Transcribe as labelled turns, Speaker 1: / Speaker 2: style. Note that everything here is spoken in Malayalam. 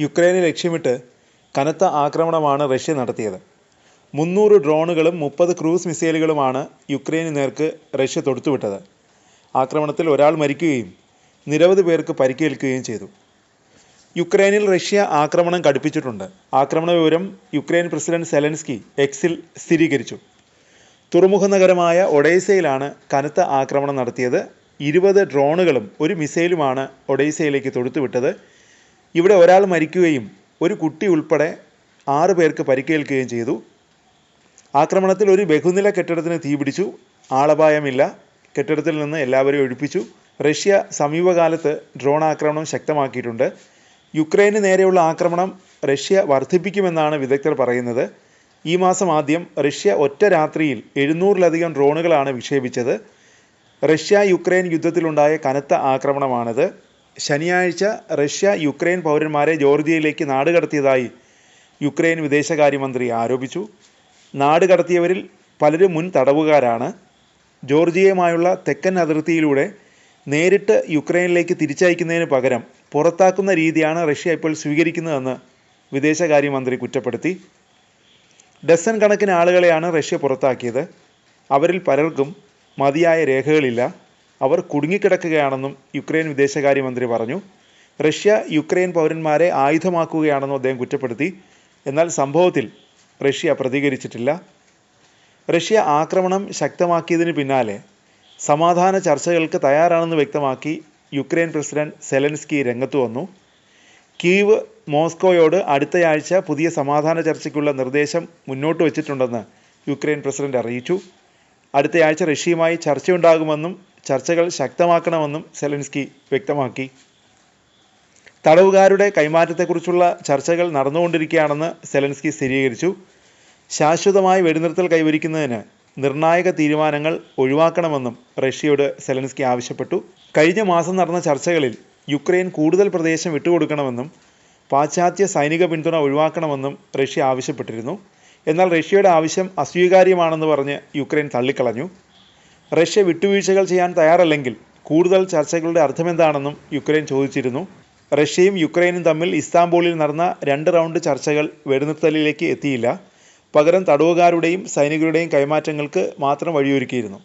Speaker 1: യുക്രൈനെ ലക്ഷ്യമിട്ട് കനത്ത ആക്രമണമാണ് റഷ്യ നടത്തിയത്. 300 ഡ്രോണുകളും 30 ക്രൂസ് മിസൈലുകളുമാണ് യുക്രൈന് നേർക്ക് റഷ്യ തൊടുത്തുവിട്ടത്. ആക്രമണത്തിൽ ഒരാൾ മരിക്കുകയും നിരവധി പേർക്ക് പരിക്കേൽക്കുകയും ചെയ്തു. യുക്രൈനിൽ റഷ്യ ആക്രമണം കടുപ്പിച്ചിട്ടുണ്ട്. ആക്രമണ വിവരം യുക്രൈൻ പ്രസിഡന്റ് സെലൻസ്കി എക്സിൽ സ്ഥിരീകരിച്ചു. തുറമുഖ നഗരമായ ഒഡേസയിലാണ് കനത്ത ആക്രമണം നടത്തിയത്. 20 ഡ്രോണുകളും ഒരു മിസൈലുമാണ് ഒഡേസയിലേക്ക് തൊടുത്തുവിട്ടത്. ഇവിടെ ഒരാൾ മരിക്കുകയും ഒരു കുട്ടി ഉൾപ്പെടെ 6 പേർക്ക് പരിക്കേൽക്കുകയും ചെയ്തു. ആക്രമണത്തിൽ ഒരു ബഹുനില കെട്ടിടത്തിന് തീപിടിച്ചു. ആളപായമില്ല. കെട്ടിടത്തിൽ നിന്ന് എല്ലാവരെയും ഒഴിപ്പിച്ചു. റഷ്യ സമീപകാലത്ത് ഡ്രോൺ ആക്രമണം ശക്തമാക്കിയിട്ടുണ്ട്. യുക്രൈന് നേരെയുള്ള ആക്രമണം റഷ്യ വർദ്ധിപ്പിക്കുമെന്നാണ് വിദഗ്ധർ പറയുന്നത്. ഈ മാസം ആദ്യം റഷ്യ ഒറ്റ രാത്രിയിൽ 700-ലധികം ഡ്രോണുകളാണ് വിക്ഷേപിച്ചത്. റഷ്യ യുക്രൈൻ യുദ്ധത്തിലുണ്ടായ കനത്ത ആക്രമണമാണിത്. ശനിയാഴ്ച റഷ്യ യുക്രൈൻ പൗരന്മാരെ ജോർജിയയിലേക്ക് നാടുകടത്തിയതായി യുക്രൈൻ വിദേശകാര്യമന്ത്രി ആരോപിച്ചു. നാടുകടത്തിയവരിൽ പലരും മുൻ തടവുകാരാണ്. ജോർജിയയുമായുള്ള തെക്കൻ അതിർത്തിയിലൂടെ നേരിട്ട് യുക്രൈനിലേക്ക് തിരിച്ചയക്കുന്നതിന് പകരം പുറത്താക്കുന്ന രീതിയാണ് റഷ്യ ഇപ്പോൾ സ്വീകരിക്കുന്നതെന്ന് വിദേശകാര്യമന്ത്രി കുറ്റപ്പെടുത്തി. ഡസൻ കണക്കിന് ആളുകളെയാണ് റഷ്യ പുറത്താക്കിയത്. അവരിൽ പലർക്കും മതിയായ രേഖകളില്ല. അവർ കുടുങ്ങിക്കിടക്കുകയാണെന്നും യുക്രൈൻ വിദേശകാര്യമന്ത്രി പറഞ്ഞു. റഷ്യ യുക്രൈൻ പൗരന്മാരെ ആയുധമാക്കുകയാണെന്നും അദ്ദേഹം കുറ്റപ്പെടുത്തി. എന്നാൽ സംഭവത്തിൽ റഷ്യ പ്രതികരിച്ചിട്ടില്ല. റഷ്യ ആക്രമണം ശക്തമാക്കിയതിന് പിന്നാലെ സമാധാന ചർച്ചകൾക്ക് തയ്യാറാണെന്ന് വ്യക്തമാക്കി യുക്രൈൻ പ്രസിഡന്റ് സെലൻസ്കി രംഗത്ത് വന്നു. കീവ് മോസ്കോയോട് അടുത്തയാഴ്ച പുതിയ സമാധാന ചർച്ചയ്ക്കുള്ള നിർദ്ദേശം മുന്നോട്ട് വച്ചിട്ടുണ്ടെന്ന് യുക്രൈൻ പ്രസിഡന്റ് അറിയിച്ചു. അടുത്തയാഴ്ച റഷ്യയുമായി ചർച്ചയുണ്ടാകുമെന്നും ചർച്ചകൾ ശക്തമാക്കണമെന്നും സെലൻസ്കി വ്യക്തമാക്കി. തടവുകാരുടെ കൈമാറ്റത്തെക്കുറിച്ചുള്ള ചർച്ചകൾ നടന്നുകൊണ്ടിരിക്കുകയാണെന്ന് സെലൻസ്കി സ്ഥിരീകരിച്ചു. ശാശ്വതമായ വെടിനിർത്തൽ കൈവരിക്കുന്നതിന് നിർണായക തീരുമാനങ്ങൾ ഒഴിവാക്കണമെന്നും റഷ്യയോട് സെലൻസ്കി ആവശ്യപ്പെട്ടു. കഴിഞ്ഞ മാസം നടന്ന ചർച്ചകളിൽ യുക്രൈൻ കൂടുതൽ പ്രദേശം വിട്ടുകൊടുക്കണമെന്നും പാശ്ചാത്യ സൈനിക പിന്തുണ ഒഴിവാക്കണമെന്നും റഷ്യ ആവശ്യപ്പെട്ടിരുന്നു. എന്നാൽ റഷ്യയുടെ ആവശ്യം അസ്വീകാര്യമാണെന്ന് പറഞ്ഞ് യുക്രൈൻ തള്ളിക്കളഞ്ഞു. റഷ്യ വിട്ടുവീഴ്ചകൾ ചെയ്യാൻ തയ്യാറല്ലെങ്കിൽ കൂടുതൽ ചർച്ചകളുടെ അർത്ഥമെന്താണെന്നും യുക്രൈൻ ചോദിച്ചിരുന്നു. റഷ്യയും യുക്രൈനും തമ്മിൽ ഇസ്താംബൂളിൽ നടന്ന 2 റൗണ്ട് ചർച്ചകൾ വെടിനിർത്തലിലേക്ക് എത്തിയില്ല. പകരം തടവുകാരുടെയും സൈനികരുടെയും കൈമാറ്റങ്ങൾക്ക് മാത്രം വഴിയൊരുക്കിയിരുന്നു.